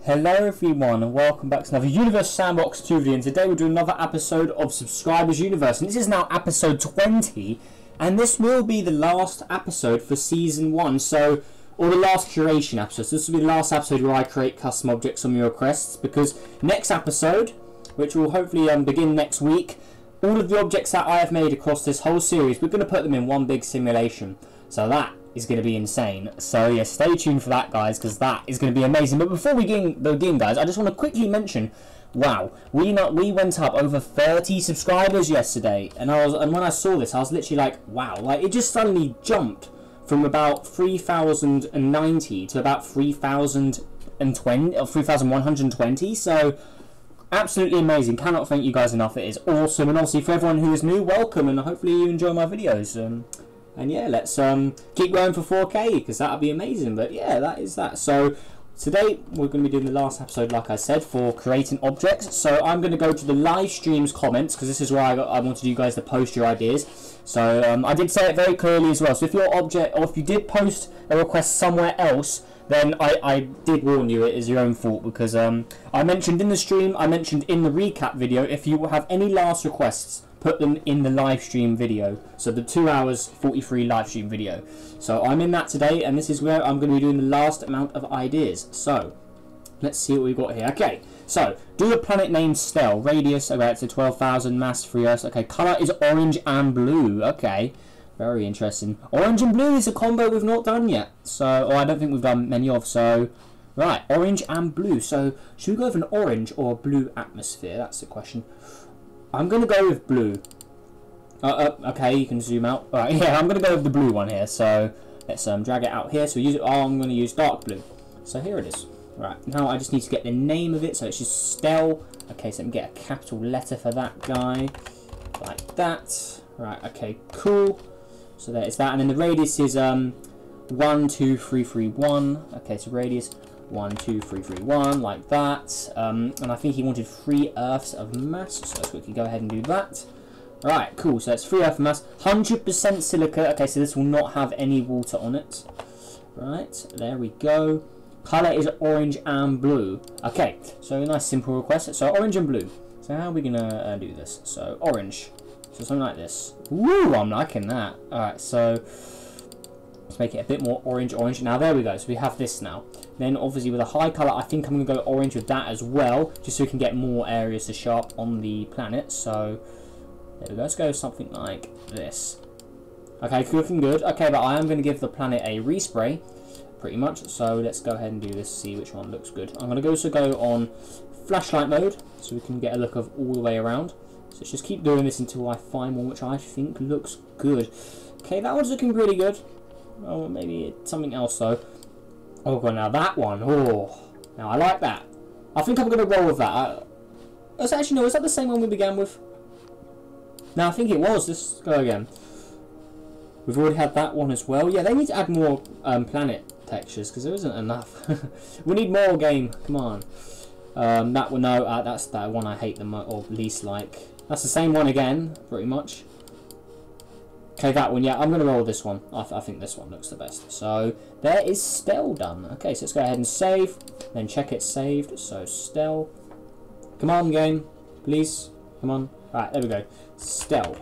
Hello everyone and welcome back to another Universe Sandbox 2 video, and today we're doing another episode of Subscribers Universe, and this is now episode 20, and this will be the last episode for season 1, or the last curation episode. So this will be the last episode where I create custom objects on your requests, because next episode, which will hopefully begin next week, all of the objects that I have made across this whole series, we're going to put them in one big simulation. So that is going to be insane. So yeah, stay tuned for that, guys, because that is going to be amazing. But before we begin, guys, I just want to quickly mention, wow, we went up over 30 subscribers yesterday, and when I saw this, I was literally like, wow, like it just suddenly jumped from about 3,090 to about 3,020 or 3,120. So absolutely amazing. Cannot thank you guys enough. It is awesome, and obviously for everyone who is new, welcome, and hopefully you enjoy my videos. And yeah, let's keep going for 4K, because that would be amazing. But yeah, that is that. So today we're going to be doing the last episode, like I said, for creating objects. So I'm going to go to the live streams comments, because this is where I wanted you guys to post your ideas. So I did say it very clearly as well. So if your object, or if you did post a request somewhere else, then I did warn you, it is your own fault, because I mentioned in the stream, I mentioned in the recap video, if you have any last requests, put them in the live stream video. So the 2 hours 43 live stream video. So I'm in that today, and this is where I'm going to be doing the last amount of ideas. So let's see what we've got here. Okay, so do a planet named Stell. Radius, okay, it's a 12,000. Mass, 3 Earths. Okay, color is orange and blue. Okay, very interesting. Orange and blue is a combo we've not done yet. So, or I don't think we've done many of. So, right, orange and blue. So should we go with an orange or a blue atmosphere? That's the question. I'm going to go with blue. Okay, you can zoom out. Alright, yeah, I'm going to go with the blue one here. So let's drag it out here. So use it. Oh, I'm going to use dark blue. So here it is. Right, now I just need to get the name of it. So it's just Stell. Okay, so let me get a capital letter for that guy. Like that. Right, okay, cool. So there is that. And then the radius is 12331. Okay, so radius 12331, like that. And I think he wanted 3 Earths of mass, so let's quickly go ahead and do that. Right, cool, so that's 3 Earths of mass, 100% silica. Okay, so this will not have any water on it. Right, there we go. Color is orange and blue. Okay, so a nice simple request. So orange and blue. So how are we gonna do this? So orange, so something like this. Woo, I'm liking that. Alright, so let's make it a bit more orange. Now there we go, so we have this now. Then obviously with a high colour, I think I'm going to go orange with that as well, just so we can get more areas to show up on the planet. So there we go, let's go with something like this. Okay, looking good. Okay, but I am going to give the planet a respray, pretty much. So let's go ahead and do this, see which one looks good. I'm going to also go on flashlight mode, so we can get a look of all the way around. So let's just keep doing this until I find one which I think looks good. Okay, that one's looking pretty good. Oh, maybe it's something else though. Oh god, now that one. Oh, now I like that. I think I'm going to roll with that. Actually, no, is that the same one we began with? No, I think it was. Let's go again. We've already had that one as well. Yeah, they need to add more planet textures, because there isn't enough. We need more game. Come on. That one, no, that's that one I hate the most, or least like. That's the same one again, pretty much. Okay, that one, yeah, I'm going to roll this one. I think this one looks the best. So, there is Stell done. Okay, so let's go ahead and save. Then check it's saved. So, Stell. Come on, game. Please. Come on. Right, there we go. Stell.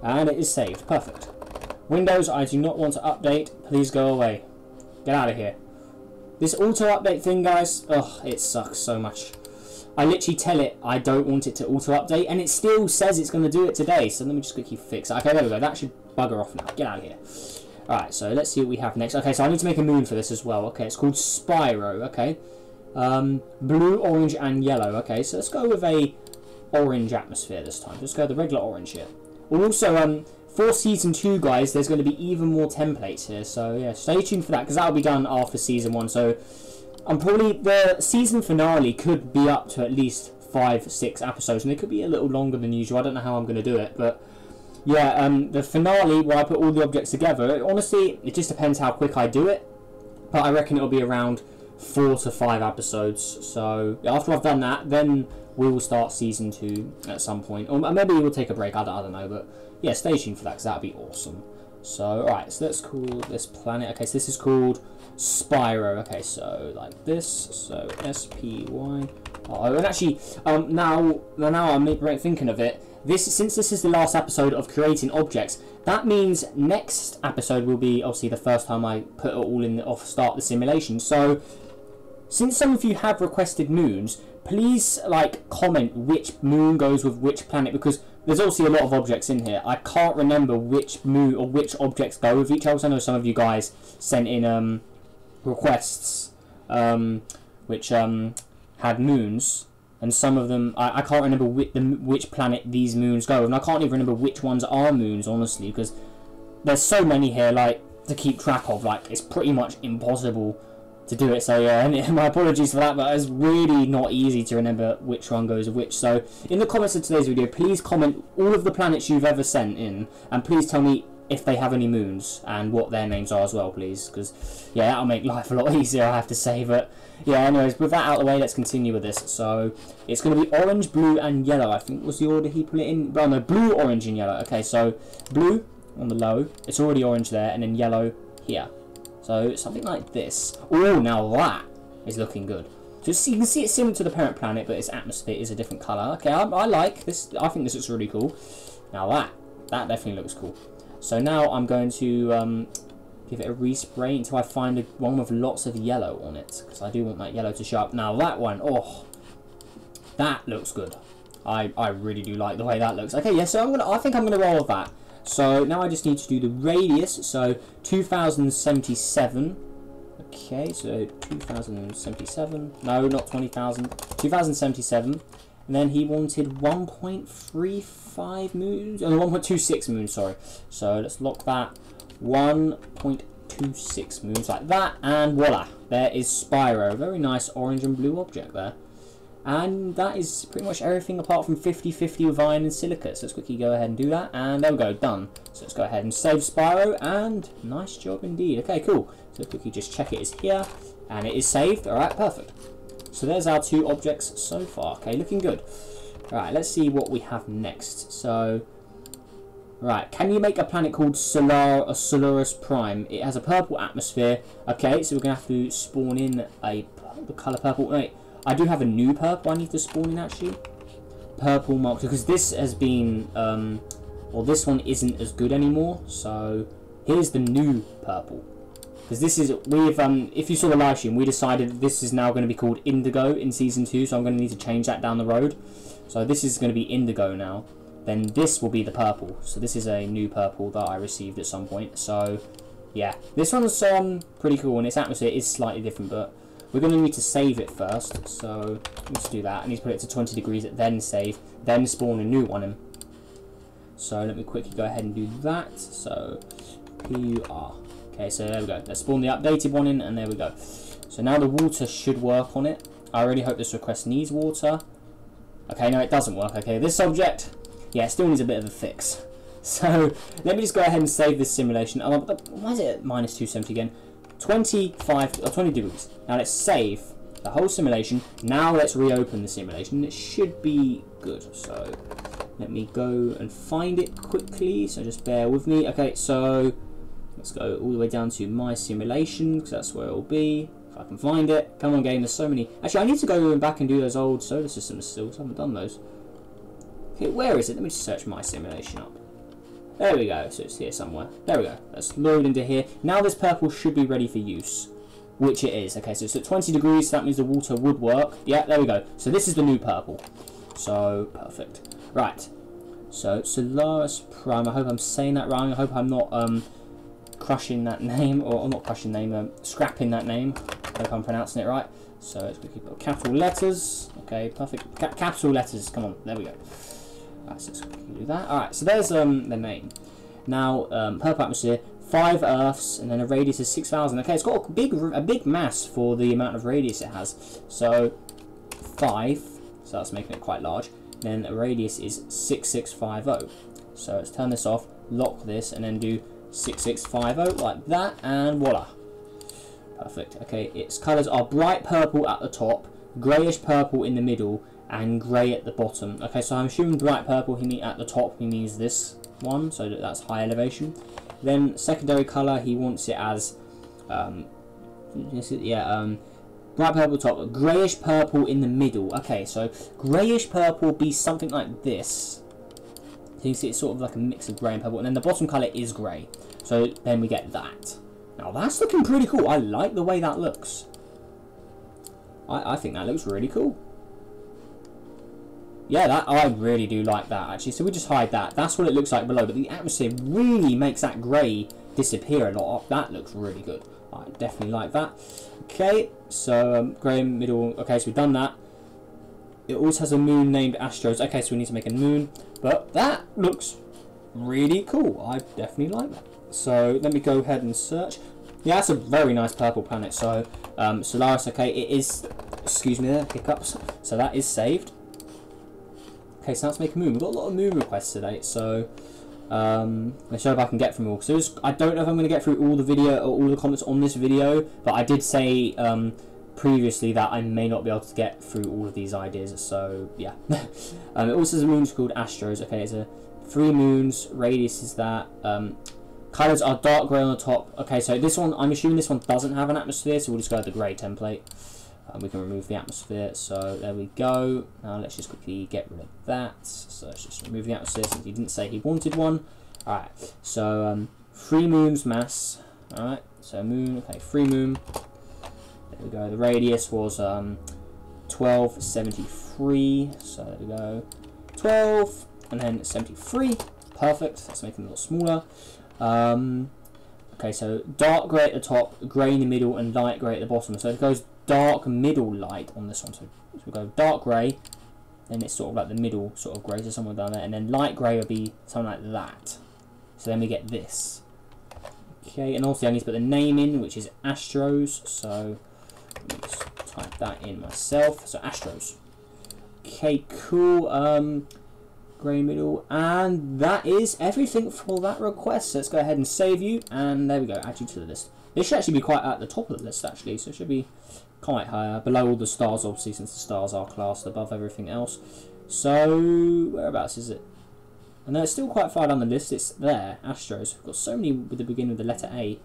And it is saved. Perfect. Windows, I do not want to update. Please go away. Get out of here. This auto-update thing, guys, ugh, it sucks so much. I literally tell it I don't want it to auto-update, and it still says it's going to do it today. So let me just quickly fix it. Okay, there we go. That should bugger off now. Get out of here. Alright, so let's see what we have next. Okay, so I need to make a moon for this as well. Okay, it's called Spyro. Okay. Blue, orange, and yellow. Okay, so let's go with a orange atmosphere this time. Just go with the regular orange here. Also, for Season 2, guys, there's going to be even more templates here. So, yeah, stay tuned for that, because that will be done after Season 1. So I'm probably, the season finale could be up to at least 5-6 episodes, and it could be a little longer than usual. I don't know how I'm going to do it, but yeah, the finale where I put all the objects together, honestly, it just depends how quick I do it, but I reckon it'll be around 4 to 5 episodes. So after I've done that, then we will start Season 2 at some point, or maybe we'll take a break, I don't know, but yeah, stay tuned for that, because that'd be awesome. So, alright, so let's call this planet, okay, so this is called Spyro. Okay, so like this. So SPY. Oh, and actually, now I'm thinking of it. Since this is the last episode of creating objects, that means next episode will be obviously the first time I put it all in start the simulation. So, since some of you have requested moons, please like comment which moon goes with which planet, because there's also a lot of objects in here. I can't remember which moon or which objects go with each other. I know some of you guys sent in requests which had moons, and some of them I can't remember which planet these moons go with, and I can't even remember which ones are moons, honestly, because there's so many here like to keep track of. Like, it's pretty much impossible to do it. So yeah, and my apologies for that, but it's really not easy to remember which one goes with which. So in the comments of today's video, please comment all of the planets you've ever sent in, and please tell me if they have any moons and what their names are as well, please, because yeah, that'll make life a lot easier, I have to say. But yeah, anyways, with that out of the way, let's continue with this. So it's going to be orange, blue and yellow, I think was the order he put it in. Well, no, blue, orange and yellow. Okay, so blue on the low, it's already orange there, and then yellow here. So something like this. Oh, now that is looking good. So you can see it's similar to the parent planet, but its atmosphere is a different colour. Okay, I like this. I think this looks really cool. Now that definitely looks cool. So now I'm going to give it a respray until I find one with lots of yellow on it, because I do want that yellow to show up. Now that one, oh, that looks good. I really do like the way that looks. Okay, yeah, so I think I'm gonna roll with that. So now I just need to do the radius. So 2077. Okay, so 2077. No, not 20,000. 2077. And then he wanted 1.35 moons. Oh, 1.26 moons, sorry. So let's lock that. 1.26 moons like that. And voila. There is Spyro. Very nice orange and blue object there. And that is pretty much everything apart from 50-50 with iron and silica. So let's quickly go ahead and do that. And there we go, done. So let's go ahead and save Spyro. And nice job indeed. Okay, cool. So quickly just check it is here. And it is saved. Alright, perfect. So there's our two objects so far. Okay, looking good. Alright, let's see what we have next. So, right, can you make a planet called Solaris Prime? It has a purple atmosphere. Okay, so we're going to have to spawn in the colour purple. Wait, I do have a new purple I need to spawn in, actually. Purple marked, because this has been, well, this one isn't as good anymore. So, here's the new purple. Because this is, if you saw the live stream, we decided this is now going to be called Indigo in Season 2, so I'm going to need to change that down the road. So this is going to be Indigo now. Then this will be the purple. So this is a new purple that I received at some point. So, yeah. This one's pretty cool, and its atmosphere is slightly different, but we're going to need to save it first. So, let's do that. I need to put it to 20 degrees, then save, then spawn a new one in. So, let me quickly go ahead and do that. So, PUR. Okay, so there we go. Let's spawn the updated one in, and there we go. So now the water should work on it. I really hope this request needs water. Okay, no, it doesn't work. Okay, this object, yeah, it still needs a bit of a fix. So let me just go ahead and save this simulation. Why is it at minus 270 again? 20 degrees. Now let's save the whole simulation. Now let's reopen the simulation. It should be good. So let me go and find it quickly. So just bear with me. Okay, so let's go all the way down to my simulation, because that's where it will be, if I can find it. Come on, game, there's so many. Actually, I need to go back and do those old solar systems still, because I haven't done those. Okay, where is it? Let me just search my simulation up. There we go, so it's here somewhere. There we go, let's load into here. Now this purple should be ready for use, which it is. Okay, so it's at 20 degrees, so that means the water would work. Yeah, there we go. So this is the new purple. So, perfect. Right, so Solaris Prime, I hope I'm saying that wrong. I hope I'm not, crushing that name, or not crushing name, scrapping that name. I hope I'm pronouncing it right. So let's quickly put capital letters. Okay, perfect. Capital letters. Come on, there we go. Right, so let's quickly do that. All right, so there's the name. Now, purple atmosphere, 5 Earths, and then a radius of 6,000. Okay, it's got a big mass for the amount of radius it has. So 5. So that's making it quite large. Then a radius is 6650. So let's turn this off, lock this, and then do 6650 like that, and voila. Perfect. Okay, its colours are bright purple at the top, greyish purple in the middle, and grey at the bottom. Okay, so I'm assuming bright purple at the top he means this one, so that's high elevation. Then secondary colour, he wants it as yeah, bright purple top, greyish purple in the middle. Okay, so greyish purple be something like this. So you can see it's sort of like a mix of grey and purple, and then the bottom colour is grey. So then we get that. Now that's looking pretty cool. I like the way that looks. I think that looks really cool. Yeah, that I really do like that actually. So we just hide that. That's what it looks like below, but the atmosphere really makes that grey disappear a lot. That looks really good. I definitely like that. Okay, so grey middle. Okay, so we've done that. It also has a moon named Astros. Okay, so we need to make a moon, but that looks really cool. I definitely like that. So let me go ahead and search. Yeah, that's a very nice purple planet. So Solaris. Okay, it is. Excuse me, there hiccups. So that is saved. Okay, so let's make a moon. We've got a lot of moon requests today, so let's show if I can get through all. So I don't know if I'm going to get through all the video or all the comments on this video, but I did say previously that I may not be able to get through all of these ideas. So yeah, it also has a moon called Astros. Okay, it's a 3 moons. Radius is that. Colors are dark grey on the top. Okay, so this one, I'm assuming this one doesn't have an atmosphere, so we'll just go with the grey template. We can remove the atmosphere, so there we go. Now let's just quickly get rid of that. So let's just remove the atmosphere since he didn't say he wanted one. Alright, so 3 moons mass. Alright, so moon, okay, 3 moon. There we go. The radius was 1273. So there we go. 12 and then 73. Perfect. Let's make them a little smaller. Okay, so dark grey at the top, grey in the middle, and light grey at the bottom. So it goes dark middle light on this one. So we go dark grey, then it's sort of like the middle sort of grey, so somewhere down there, and then light grey would be something like that. So then we get this. Okay, and also I need to put the name in, which is Astros. So let me just type that in myself. So Astros. Okay, cool. Grey middle, and that is everything for that request. So let's go ahead and save you, and there we go. Add you to the list. This should actually be quite at the top of the list actually, so it should be quite higher, below all the stars obviously, since the stars are classed above everything else. So whereabouts is it? I know it's still quite far down the list. It's there, Astros. We've got so many with the beginning with the letter A.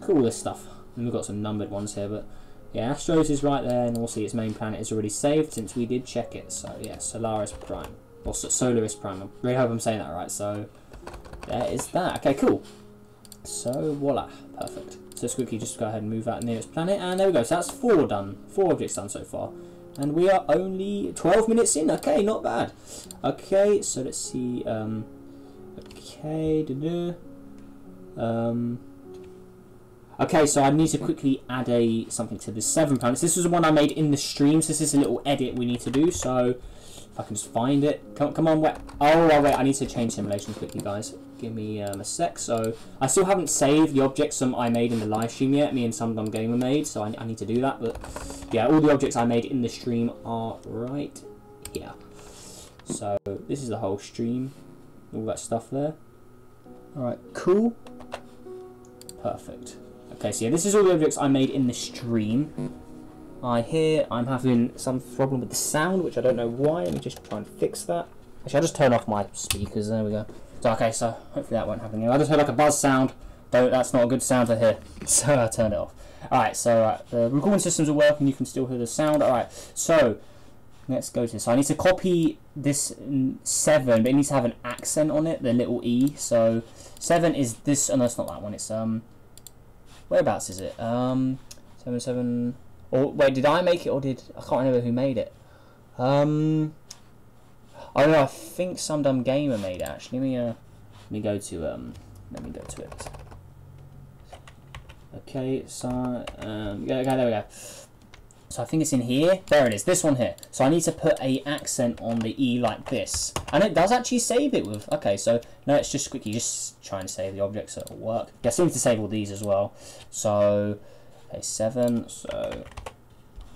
Cool, this stuff. And we've got some numbered ones here, but yeah, Astros is right there, and also its main planet is already saved since we did check it. So yeah, Solaris Prime. Or Solaris Prime. I really hope I'm saying that right. So there is that. Okay, cool. So voila, perfect. So let's quickly just go ahead and move that nearest planet, and there we go. So that's 4 done. 4 objects done so far, and we are only 12 minutes in. Okay, not bad. Okay, so let's see. Okay, okay, so I need to quickly add something to the 7 planets. This was the one I made in the stream, so this is a little edit we need to do. So if I can just find it. Come on, wait. Oh, wait, I need to change simulations quickly, guys. Give me a sec. So I still haven't saved the objects I made in the live stream yet. Me and some dumb gamer made, so I need to do that. But yeah, all the objects I made in the stream are right here. So this is the whole stream. All that stuff there. Alright, cool. Perfect. Okay, so yeah, this is all the objects I made in the stream. I'm having some problem with the sound, which I don't know why. Let me just try and fix that. Actually, I'll just turn off my speakers. There we go. So, okay, so hopefully that won't happen here. I just heard like a buzz sound. That's not a good sound to hear. So I turned it off. Alright, so the recording systems are working. You can still hear the sound. Alright, so let's go to this. So I need to copy this 7, but it needs to have an accent on it, the little E. So 7 is this. Oh, no, it's not that one. It's whereabouts is it? 7. Or wait, did I make it, or I can't remember who made it. Oh no, I think some dumb gamer made it actually. Let me go to it. Okay, so yeah, okay, there we go. So I think it's in here. There it is. This one here. So I need to put a accent on the E like this, and it does actually save it with. Okay, so now let's just quickly try and save the object so it'll work. Yeah, I still need to save all these as well. So okay, 7. So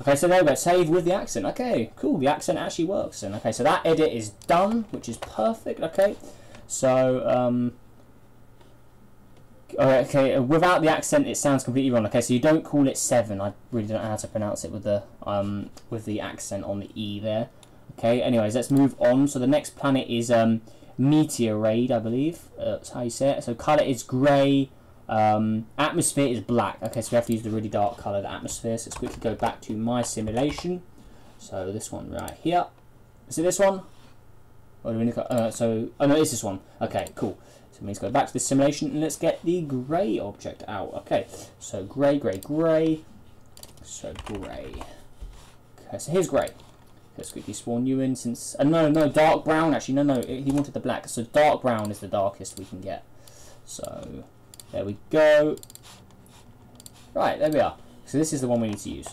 okay, so there we go. Save with the accent. Okay, cool. The accent actually works. And okay, so that edit is done, which is perfect. Okay, so okay, without the accent, it sounds completely wrong. Okay, so you don't call it 7. I really don't know how to pronounce it with the accent on the E there. Okay, anyways, let's move on. So the next planet is Meteorade, I believe. That's how you say it. So color is grey Atmosphere is black. Okay, so we have to use the really dark coloured atmosphere. So let's quickly go back to my simulation. So this one right here. Is it this one? Or do we need to, oh no, it's this one. Okay, cool. So let's go back to the simulation and let's get the grey object out. Okay, so grey, grey, grey. So grey. Okay, so here's grey. Let's quickly spawn you in since... no, dark brown. Actually, no, he wanted the black. So dark brown is the darkest we can get. So there we go. Right, there we are. So this is the one we need to use.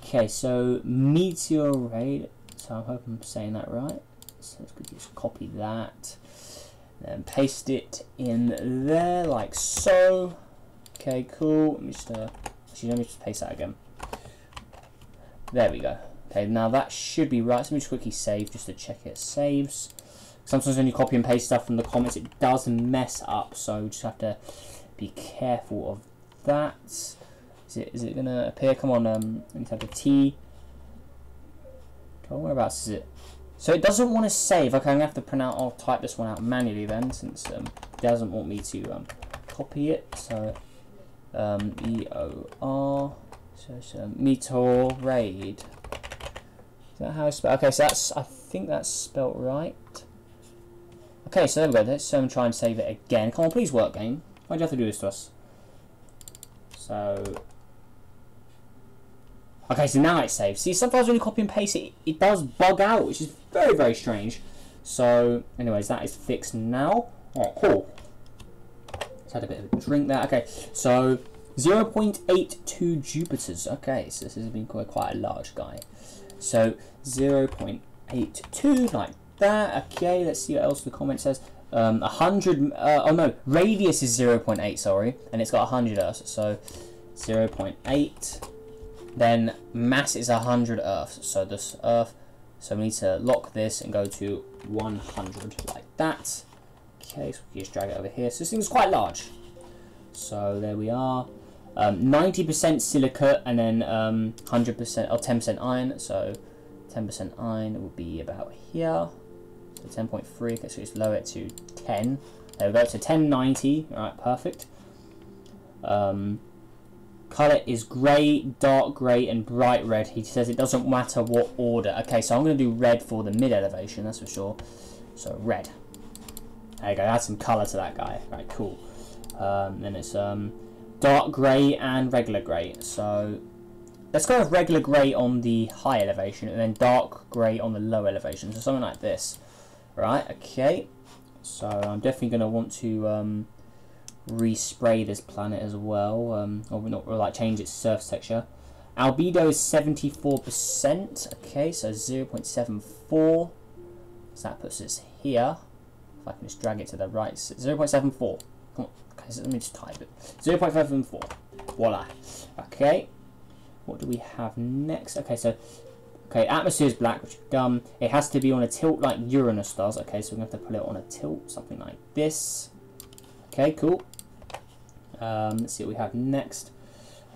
Okay, so meteor raid. So I hope I'm saying that right. So let's just copy that. Then paste it in there like so. Okay, cool. Let me just actually let me just paste that again. There we go. Okay, now that should be right. So let me just quickly save just to check it saves. Sometimes when you copy and paste stuff from the comments, it does mess up. So you just have to be careful of that. Is it gonna appear? Come on, let me type a T. Whereabouts is it? So it doesn't want to save. Okay, I'm gonna have to print out. I'll type this one out manually then, since it doesn't want me to copy it. So EOR. So meteor raid. Is that how it's spelled? Okay, so that's, I think that's spelt right. Okay, so there we go. Let's try and save it again. Come on, please work, game. Why'd you have to do this to us? So okay, so now it's saved. See, sometimes when you copy and paste it, it does bug out, which is very, very strange. So, anyways, that is fixed now. Oh, cool. Just had a bit of a drink there. Okay, so 0.82 Jupiters. Okay, so this has been quite a large guy. So 0.82, like that. Okay, let's see what else the comment says. 100. Oh no, radius is 0.8. Sorry, and it's got 100 Earths. So 0.8. Then mass is 100 Earths. So this Earth. So we need to lock this and go to 100 like that. Okay, so we just drag it over here. So this thing's quite large. So there we are. 90% silicate and then 100% or 10% iron. So 10% iron will be about here. So 10.3. Okay, so just lower it to 10. There we go. So 1090. All right, perfect. Color is grey, dark grey, and bright red. He says it doesn't matter what order. Okay, so I'm going to do red for the mid elevation. That's for sure. So red. There you go. Add some color to that guy. Right, cool. Then it's dark grey and regular grey. So let's go with regular grey on the high elevation and then dark grey on the low elevation. So something like this. Right, okay. So I'm definitely going to want to respray this planet as well. Or not, or like change its surface texture. Albedo is 74%. Okay, so 0.74. So that puts us here. If I can just drag it to the right. 0.74. Come on. Okay, so let me just type it. 0.574. Voila. Okay. What do we have next? Okay, so atmosphere is black, which is dumb. It has to be on a tilt like Uranus does. Okay, so we're gonna have to put it on a tilt, something like this. Okay, cool. Let's see what we have next.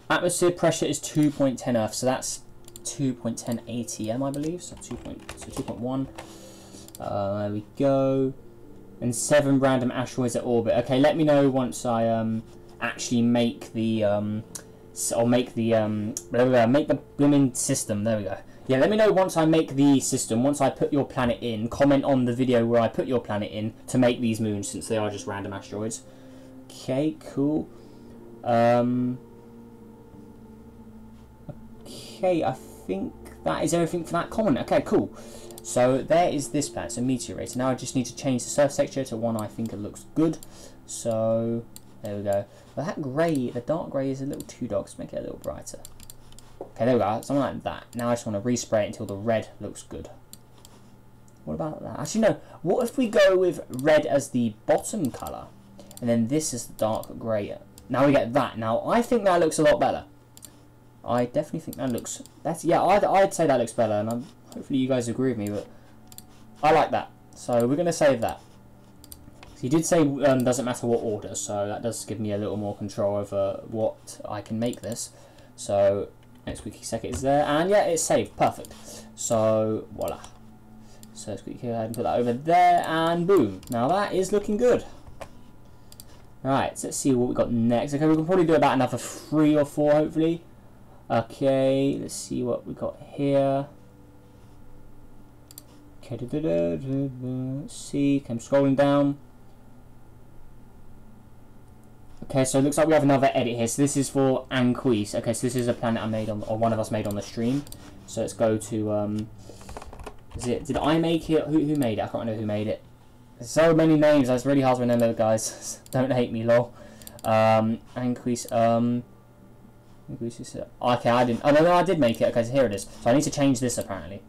Atmosphere pressure is 2.10 Earth, so that's 2.10 ATM, I believe. So 2.1. There we go. And 7 random asteroids at orbit. Okay, let me know once I actually make the make the blooming system. There we go. Yeah, let me know once I make the system. Once I put your planet in, comment on the video where I put your planet in to make these moons, since they are just random asteroids. Okay, cool. Okay, I think that is everything for that comment. Okay, cool. So there is this planet, so meteorite. Now I just need to change the surface texture to one I think it looks good. So there we go. But that grey, the dark grey is a little too dark. Let's make it a little brighter. Okay, there we go. Something like that. Now I just want to respray it until the red looks good. What about that? Actually, no. What if we go with red as the bottom colour, and then this is the dark grey? Now we get that. Now I think that looks a lot better. I definitely think that looks. I'd say that looks better, and hopefully you guys agree with me. But I like that. So we're gonna save that. So he did say doesn't matter what order, so that does give me a little more control over what I can make this. So next quickly second is there, and yeah, it's saved. Perfect. So voila. So let's quickly go ahead and put that over there, and boom. Now that is looking good. Alright, so let's see what we got next. Okay, we can probably do about another 3 or 4, hopefully. Okay, let's see what we got here. Okay, let's see. Okay, I'm scrolling down. Okay, so it looks like we have another edit here. So this is for Anquise. Okay, so this is a planet I made on, or one of us made on the stream. So let's go to, did I make it? Who made it? I can't remember who made it. There's so many names, it's really hard to remember, guys. Don't hate me, lol. Anquise, okay, I didn't, oh no, I did make it. Okay, so here it is. So I need to change this, apparently.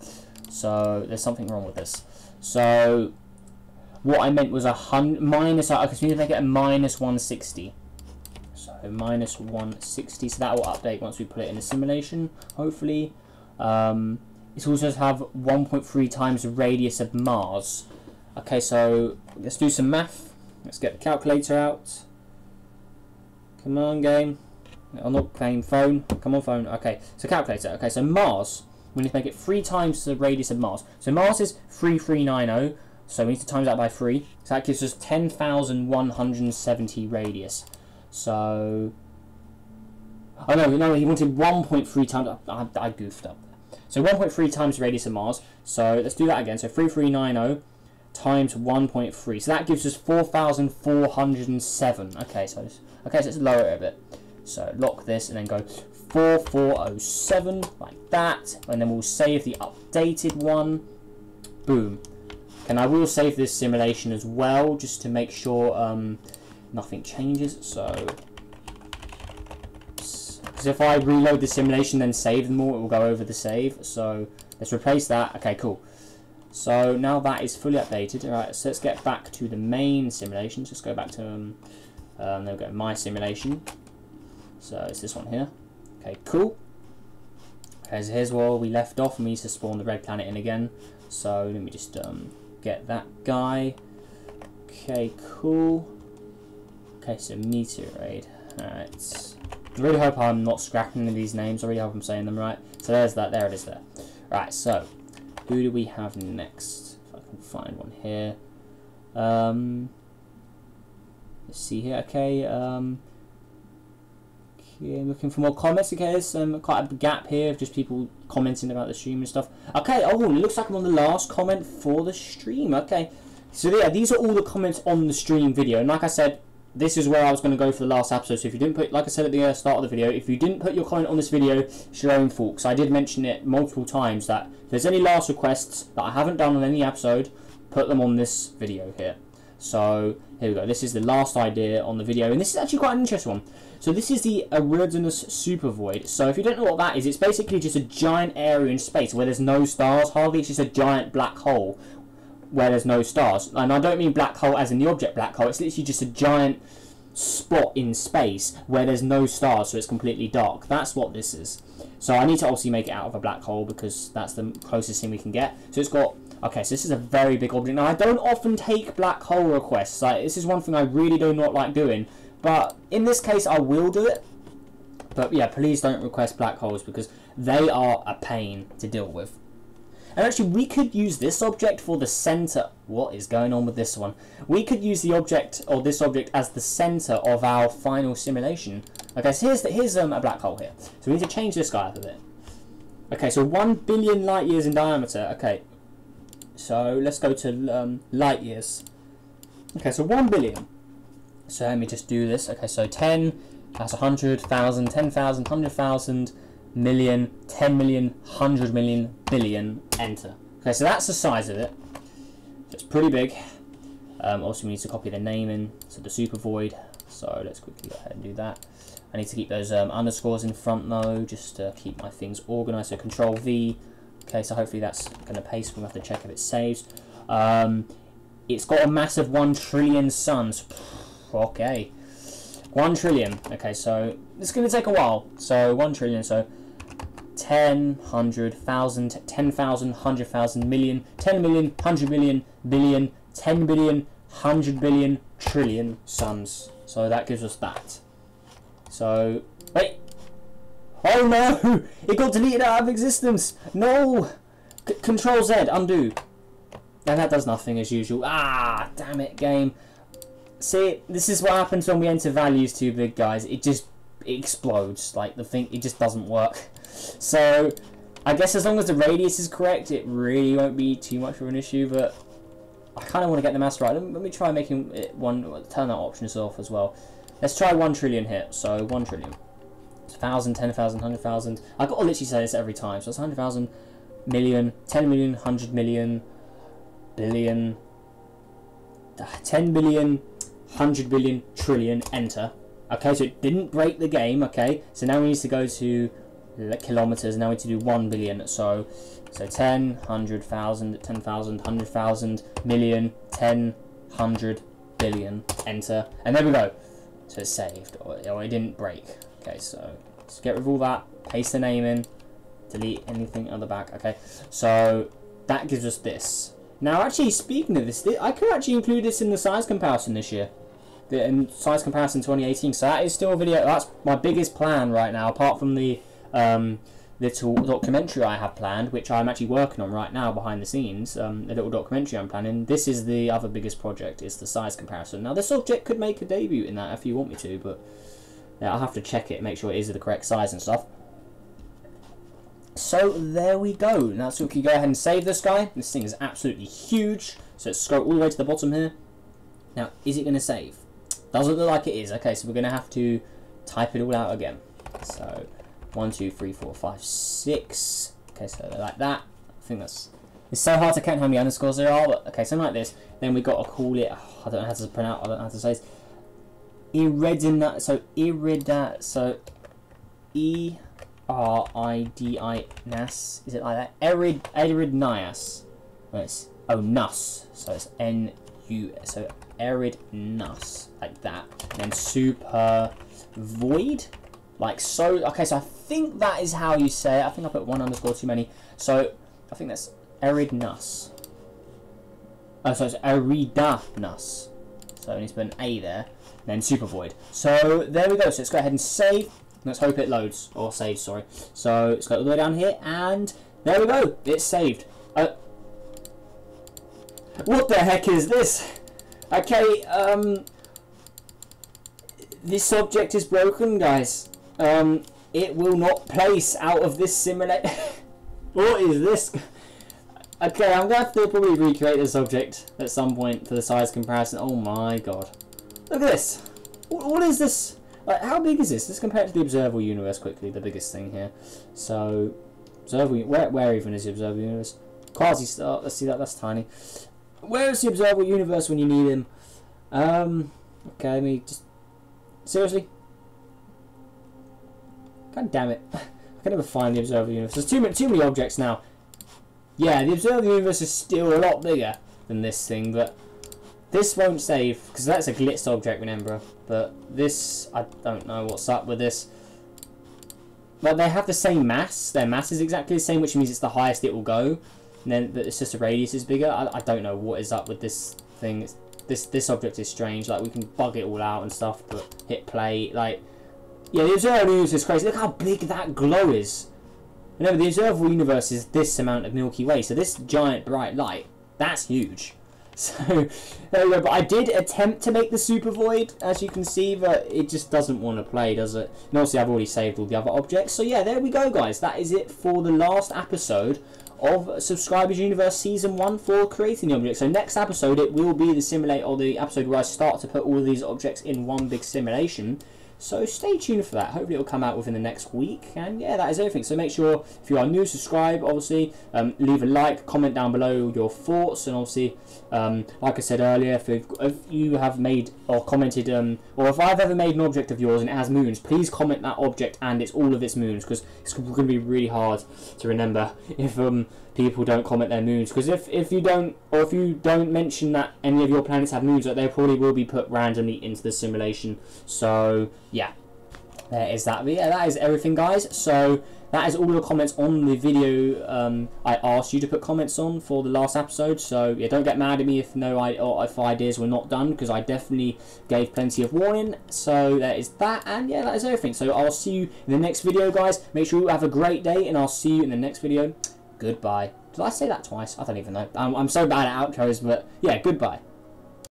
So there's something wrong with this. So what I meant was minus, okay, so we need to make it a minus 160. So minus 160, so that will update once we put it in the simulation, hopefully. It also does have 1.3 times the radius of Mars. Okay, so let's do some math. Let's get the calculator out. Come on, game. I'm not playing phone. Come on, phone. Okay, so calculator. Okay, so Mars, we need to make it 3 times the radius of Mars. So Mars is 3390, so we need to times that by 3. So that gives us 10,170 radius. So, oh no, he wanted 1.3 times. I goofed up. So 1.3 times the radius of Mars. So let's do that again. So 3390 times 1.3. So that gives us 4,407. Okay, so let's lower it a bit. So lock this and then go 4407 like that, and then we'll save the updated one. Boom. And I will save this simulation as well, just to make sure nothing changes. So, because if I reload the simulation then save them all, it will go over the save. So let's replace that. Okay, cool. So now that is fully updated. Alright, so let's get back to the main simulation. Just go back to there we go, my simulation. So it's this one here. Okay, cool. Okay, so here's where we left off, and we need to spawn the red planet in again. So let me just get that guy. Okay, cool. Okay, so meteoroid. Alright. I really hope I'm not scrapping any of these names. I really hope I'm saying them right. So there's that. There it is there. Right, so who do we have next? If I can find one here. Let's see here. Okay. Okay, I'm looking for more comments. Okay, there's quite a gap here of just people commenting about the stream and stuff. Okay, oh, it looks like I'm on the last comment for the stream. Okay, so yeah, these are all the comments on the stream video. And like I said, this is where I was going to go for the last episode. So if you didn't put, like I said at the start of the video, if you didn't put your comment on this video, it's your own fault. Because I did mention it multiple times that if there's any last requests that I haven't done on any episode, put them on this video here. So here we go. This is the last idea on the video, and this is actually quite an interesting one. So this is the Eridanus supervoid. So if you don't know what that is, it's basically just a giant area in space where there's no stars hardly. It's just a giant black hole where there's no stars. And I don't mean black hole as in the object black hole. It's literally just a giant spot in space where there's no stars, so it's completely dark. That's what this is. So I need to obviously make it out of a black hole because that's the closest thing we can get. So it's got, okay, so this is a very big object. Now I don't often take black hole requests. Like, this is one thing I really do not like doing. But in this case I will do it. But yeah, please don't request black holes because they are a pain to deal with. And actually, we could use this object for the center. What is going on with this one? We could use the object, or this object, as the center of our final simulation. Okay, so here's a black hole here. So we need to change this guy up a bit. Okay, so 1 billion light years in diameter. Okay, so let's go to light years. Okay, so 1 billion. So let me just do this. Okay, so 10, that's 100,000, 10,000, 100,000. Million, 10 million, 100 million, billion, enter. Okay, so that's the size of it. So it's pretty big. Also, we need to copy the name in, so the super void. So let's quickly go ahead and do that. I need to keep those underscores in front though, just to keep my things organized. So Control V. Okay, so hopefully that's going to paste. We'll have to check if it saves. It's got a massive 1 trillion suns. Okay. 1 trillion. Okay, so it's going to take a while. So 1 trillion, so 10, 100,000, 10,000, 100,000, million, 10 million, 100 million, billion, 10 billion, 100 billion, trillion suns. So that gives us that. So, wait. Oh no! It got deleted out of existence! No! Control Z, undo. And that does nothing as usual. Ah, damn it, game. See, this is what happens when we enter values too big, guys. It explodes. Like, the thing, it just doesn't work. So, I guess as long as the radius is correct, it really won't be too much of an issue, but I kind of want to get the mass right. Let me try making it turn that options off as well. Let's try 1 trillion here. So, 1 trillion. 1,000, 10,000, 100,000. I've got to literally say this every time. So, it's 100,000, million, 10 million, 100 million, billion, 10 billion, 100 billion, trillion, enter. Okay, so it didn't break the game, okay? So now we need to go to kilometers, now we need to do 1 billion. So 10, 100,000, 10,000, 100,000, million, 10, 100, billion, enter. And there we go. So it's saved, or it didn't break. Okay, so let's get rid of all that, paste the name in, delete anything on the back. Okay, so that gives us this. Now, actually, speaking of this, I could actually include this in the size comparison this year. In size comparison 2018. So that is still a video. That's my biggest plan right now, apart from the little documentary I have planned, which I'm actually working on right now behind the scenes. A little documentary I'm planning. This is the other biggest project, is the size comparison. Now, this object could make a debut in that if you want me to, but yeah, I'll have to check it, make sure it is the correct size and stuff. So there we go. Now, so we can go ahead and save this guy. This thing is absolutely huge. So let's scroll all the way to the bottom here. Now, is it going to save? Doesn't look like it is. Okay, so we're going to have to type it all out again. So 1, 2, 3, 4, 5, 6. Okay, so like that. I think it's so hard to count how many underscores there are. But okay, something like this. Then we got to call it. Oh, I don't know how to pronounce. I don't know how to say this. Iridina. So irida. So E-R-I-D-I-Nas. Is it like that? Eridnias. Nus. So it's N-U. So Eridnus. Like that. And then super void. Like so. Okay, so I think that is how you say it. I think I put 1 underscore too many. So I think that's Eridnus. Oh, so it's Eridanus. So I need to put an A there. And then super void. So there we go. So let's go ahead and save. Let's hope it loads, or saves, sorry. So let's go all the way down here, and there we go, it's saved. What the heck is this? Okay, this object is broken, guys. It will not place out of this simulator. What is this? Okay, I'm going to have to probably recreate this object at some point for the size comparison. Oh my god. Look at this. What is this? Like, how big is this? Let's compare it to the observable universe quickly, the biggest thing here. So, where even is the observable universe? Quasi-star, let's see that, that's tiny. Where is the observable universe when you need him? Okay, let me just... Seriously? God damn it. I can never find the observable universe. There's too many objects now. Yeah, the observable universe is still a lot bigger than this thing, but... This won't save, because that's a glitched object, remember. But this, I don't know what's up with this. But they have the same mass. Their mass is exactly the same, which means it's the highest it will go. And then it's just the radius is bigger. I don't know what is up with this thing. This object is strange. Like, we can bug it all out and stuff, but hit play. Like, yeah, the observable universe is crazy. Look how big that glow is. Remember, the observable universe is this amount of Milky Way. So this giant bright light, that's huge. So, there we go. But I did attempt to make the super void, as you can see, but it just doesn't want to play, does it? And obviously, I've already saved all the other objects. So, yeah, there we go, guys. That is it for the last episode of Subscribers Universe Season 1 for creating the objects. So, next episode, it will be the simulate, or the episode where I start to put all of these objects in one big simulation. So stay tuned for that. Hopefully it will come out within the next week. And yeah, that is everything. So make sure, if you are new, subscribe, obviously. Leave a like, comment down below your thoughts. And obviously, like I said earlier, if you have made or commented, or if I've ever made an object of yours and it has moons, please comment that object and it's all of its moons. Because it's going to be really hard to remember if people don't comment their moons. Because if you don't mention that any of your planets have moons, they probably will be put randomly into the simulation. So yeah, there is that. But yeah, that is everything, guys. So that is all the comments on the video I asked you to put comments on for the last episode. So yeah, don't get mad at me if if ideas were not done, because I definitely gave plenty of warning. So that is that, and yeah, that is everything. So I'll see you in the next video, guys. Make sure you have a great day, and I'll see you in the next video. Goodbye. Did I say that twice? I don't even know. I'm so bad at outros, but yeah, goodbye.